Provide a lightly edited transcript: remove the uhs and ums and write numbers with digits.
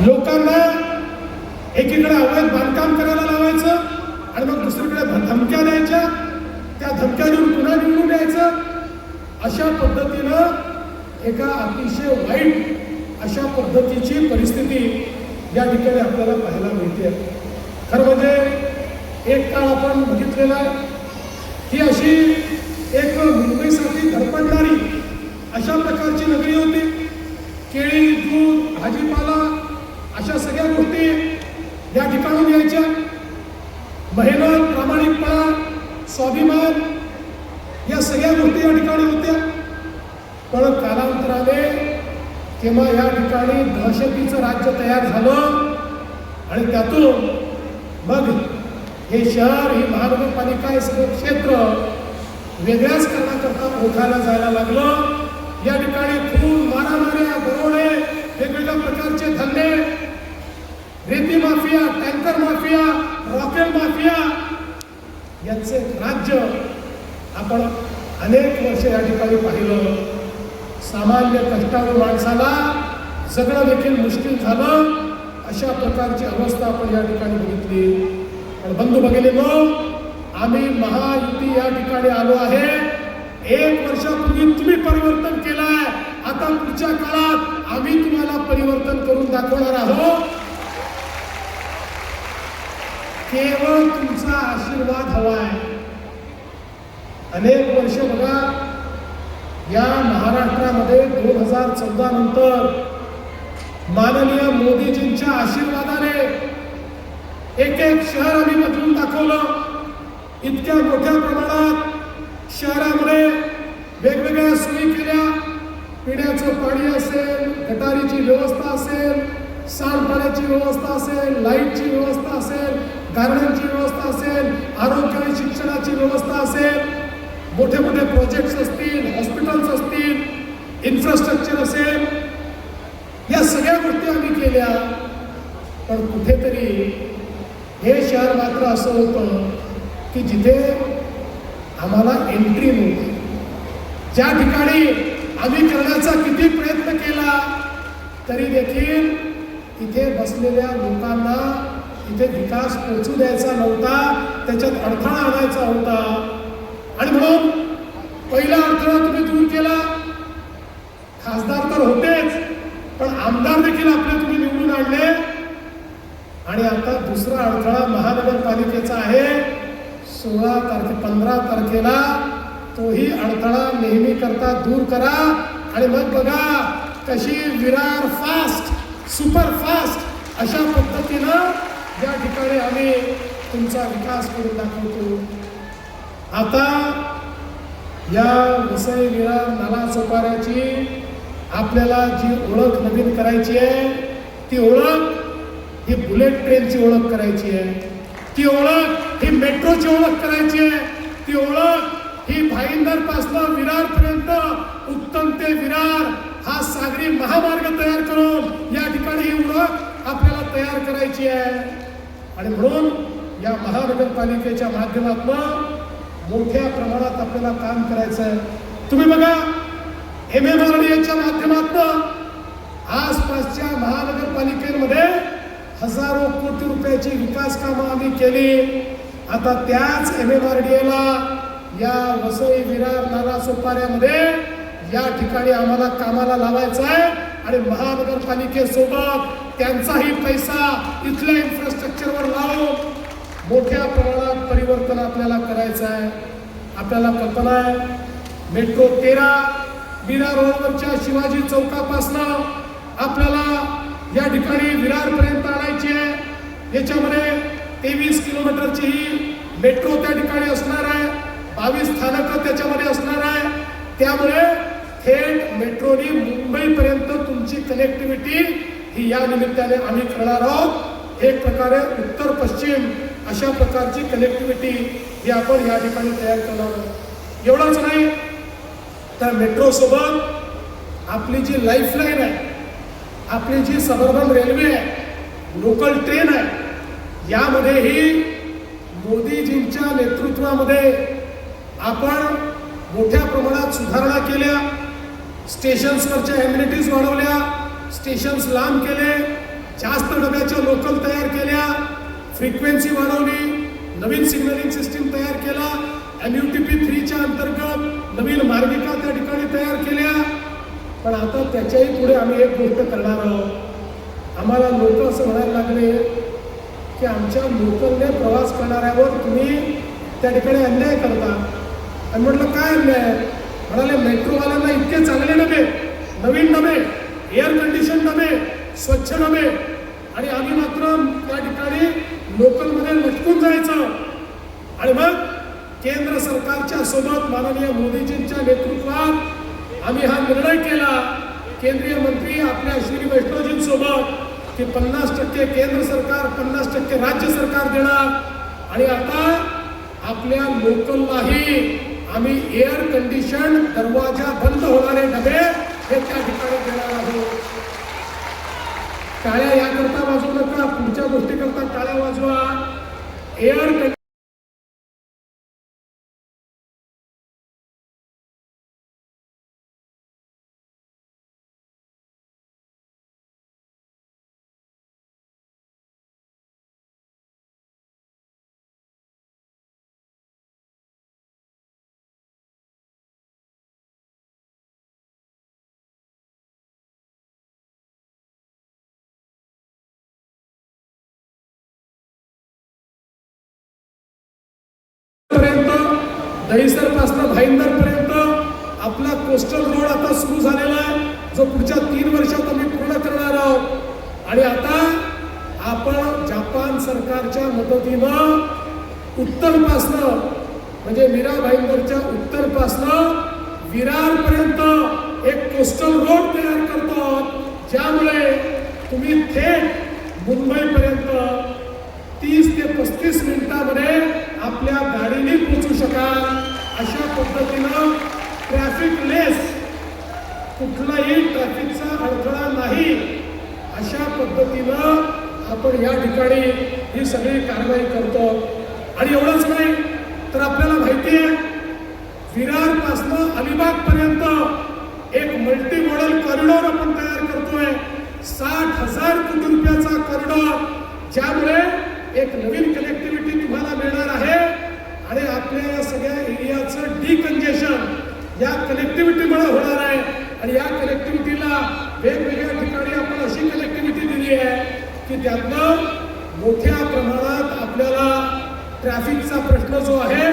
लोकांना एकीकडे अवैध बांधकाम करायला लावायचं आणि मग दुसरीकडे धमक्या द्यायच्या, त्या धमक्या देऊन पुन्हा निवडून यायचं. अशा पद्धतीनं एका अतिशय वाईट अशा पद्धतीची परिस्थिती या ठिकाणी आपल्याला पाहायला मिळते. खरं म्हणजे एक काळ आपण बघितलेला आहे ही अशी एक मुंबईसाठी धडपडणारी अशा प्रकारची नगरी होती. केळी, दूध, भाजीपाला अशा सगळ्या गोष्टी या ठिकाणून यायच्या. मेहनत, प्रामाणिकपणा, स्वाभिमान या सगळ्या गोष्टी या ठिकाणी होत्या. पण कालांतराने तेव्हा या ठिकाणी दहशतीचं राज्य तयार झालं आणि त्यातून मग हे शहर, ही महानगरपालिका, हे सगळं क्षेत्र वेगळ्याच करण्याकरता ओळखायला जायला लागलं. या ठिकाणी खून, मारामाऱ्या, दरोडे, वेगवेगळ्या प्रकारचे धंदे, रेती माफिया, टँकर माफिया, रॉकेल माफिया यांचे राज्य आपण अनेक वर्ष या ठिकाणी पाहिलं. सामान्य कष्टाळू माणसाला जगणं देखील मुश्किल झालं. अशा प्रकारची अवस्था आपण या ठिकाणी बघितली. पण बंधू भगिनींनो, आम्ही महायुती या ठिकाणी आलो आहे. 1 वर्षापूर्वी तुम्ही परिवर्तन केलं आहे. आता पुढच्या काळात आम्ही तुम्हाला परिवर्तन करून दाखवणार आहोत. केवळ तुमचा आशीर्वाद हवा आहे. अनेक वर्ष बघा, या महाराष्ट्रामध्ये 2014 नंतर माननीय मोदीजींच्या आशीर्वादाने एक एक शहर आम्ही बदलून दाखवलं. इतक्या मोठ्या प्रमाणात शहरामध्ये वेगवेगळ्या सोयी केल्या. पिण्याचं पाणी असेल, गटारीची व्यवस्था असेल, सांडपाण्याची व्यवस्था असेल, लाईटची व्यवस्था असेल, गार्डनची व्यवस्था असेल, आरोग्य आणि शिक्षणाची व्यवस्था असेल, मोठे मोठे प्रोजेक्ट्स असतील, हॉस्पिटल्स असतील, इन्फ्रास्ट्रक्चर असेल, या सगळ्या गोष्टी आम्ही केल्या. पण कुठेतरी हे शहर मात्र असं होतं की जिथे आम्हाला एंट्री नव्हती. ज्या ठिकाणी आम्ही करण्याचा किती प्रयत्न केला तरी देखील इथे बसलेल्या लोकांना इथे विकास पोचू द्यायचा नव्हता, त्याच्यात अडथळा आणायचा होता. आणि म्हणून पहिला अडथळा तुम्ही दूर केला. खासदार तर होतेच, पण आमदार देखील आपले तुम्ही निवडून आणले. आणि आता दुसरा अडथळा महानगरपालिकेचा आहे. 15 तारखेला तोही अडथळा नेहमी करता दूर करा. आणि मग बघा कशी विरार फास्ट, सुपर फास्ट अशा पद्धतीनं या ठिकाणी आम्ही तुमचा विकास करून दाखवतो. आता या वसई विरार नालासोपाऱ्याची आपल्याला जी ओळख नवीन करायची आहे, ती ओळख ही बुलेट ट्रेनची ओळख करायची आहे. ती ओळख ही मेट्रोची ओळख करायची आहे. ती ओळख ही भाईंदर पासून विरार पर्यंत, उत्तम ते विरार हा सागरी महामार्ग तयार करून या ठिकाणी ही ओळख आपल्याला तयार करायची आहे. आणि म्हणून या महानगरपालिकेच्या माध्यमातून मोठ्या प्रमाणात आपल्याला काम करायचं आहे. तुम्ही बघा, MMRDAच्या माध्यमातून आसपासच्या महानगरपालिकेमध्ये हजारो कोटी रुपयाची विकास कामं आम्ही केली. आता त्याच MMRDAला या वसई विरार नालासोपाऱ्यामध्ये या ठिकाणी आम्हाला कामाला लावायचं आहे. आणि महानगरपालिकेसोबत त्यांचाही पैसा इथल्या इन्फ्रास्ट्रक्चरवर लावून मोठ्या प्रमाणात परिवर्तन आपल्याला करायचं आहे. आपल्याला कल्पना आहे, मेट्रो 13 विरार रोडवरच्या शिवाजी चौकापासनं आपल्याला या ठिकाणी विरारपर्यंत आणायची आहे. याच्यामध्ये 23 किलोमीटरची ही मेट्रो त्या ठिकाणी असणार आहे. 22 स्थानकं त्याच्यामध्ये असणार आहे. त्यामुळे थेट मेट्रोनी मुंबईपर्यंत तुमची कनेक्टिव्हिटी ही या निमित्ताने आम्ही करणार आहोत. एक प्रकारे उत्तर पश्चिम अशा प्रकारची कनेक्टिव्हिटी ही आपण या ठिकाणी तयार करणार आहोत. एवढंच नाही तर मेट्रोसोबत आपली जी लाईफलाईन आहे, आपली जी सबर्बन रेल्वे आहे, लोकल ट्रेन आहे, यामध्येही मोदीजींच्या नेतृत्वामध्ये आपण मोठ्या प्रमाणात सुधारणा केल्या. स्टेशन्सवरच्या ॲम्युनिटीज वाढवल्या, स्टेशन्स लांब केले, जास्त डब्याच्या लोकल तयार केल्या, फ्रिक्वेन्सी वाढवली, नवीन सिग्नलिंग सिस्टीम तयार केला, MUTP 3च्या अंतर्गत नवीन मार्गिका त्या ठिकाणी तयार केल्या. पण आता त्याच्याही पुढे आम्ही एक गोष्ट करणार आहोत. आम्हाला लोक असं म्हणायला लागले की आमच्या लोकलने प्रवास करणाऱ्यावर तुम्ही त्या ठिकाणी अन्याय करता. आणि म्हटलं काय अन्याय? म्हणाले मेट्रोवाल्यांना इतके चांगले डबे, नवीन डबे, एअर कंडिशन डबे, स्वच्छ डबे, आणि आम्ही मात्र त्या ठिकाणी लोकलमध्ये लटकून जायचं. आणि मग केंद्र सरकारच्या सोबत माननीय मोदीजींच्या नेतृत्वात आम्ही हा निर्णय केला, केंद्रीय मंत्री आपल्या अश्विनी वैष्णवजींसोबत, की 50% केंद्र सरकार, 50% राज्य सरकार देणार. आणि आता आपल्या लोकललाही आम्ही एअर कंडिशन दरवाजा बंद होणारे डबे हे त्या ठिकाणी देणार आहोत. टाळ्या याकरता वाजवू नका, पुढच्या गोष्टी करता टाळ्या वाजवा. एअर दहिसर पासून भाईंदर पर्यंत आपला कोस्टल रोड आता सुरू झालेला आहे, जो पुढच्या 3 वर्षात आम्ही पूर्ण करणार आहोत. आणि आता आपण जपान सरकारच्या मदतीनं उत्तरपासनं, म्हणजे मीरा भाईंदरच्या उत्तरपासनं विरार पर्यंत एक कोस्टल रोड तयार करतो, ज्यामुळे तुम्ही थेट मुंबईपर्यंत 30 ते 35 मिनिटांमध्ये आपल्या गाडीने पोहोचू शकाल. अशा पद्धतीनं ट्रॅफिक लेस, कुठलाही ट्रॅफिकचा अडथळा नाही, अशा पद्धतीनं आपण या ठिकाणी ही सगळी कारवाई करतो. आणि एवढंच नाही तर आपल्याला माहिती आहे, विरारपासनं अलिबागपर्यंत एक मल्टी मॉडेल कॉरिडॉर आपण तयार करतोय. 60,000 कोटी रुपयाचा कॉरिडॉर, ज्यामुळे एक नवीन कनेक्टिव्हिटी तुम्हाला मिळणार आहे. आणि आपल्या या सगळ्या एरियाचं डिकंजेशन या कनेक्टिव्हिटीमुळे होणार आहे. आणि या कनेक्टिव्हिटीला वेगवेगळ्या ठिकाणी आपण अशी कनेक्टिव्हिटी दिली आहे की त्यातनं मोठ्या प्रमाणात आपल्याला ट्रॅफिकचा प्रश्न जो आहे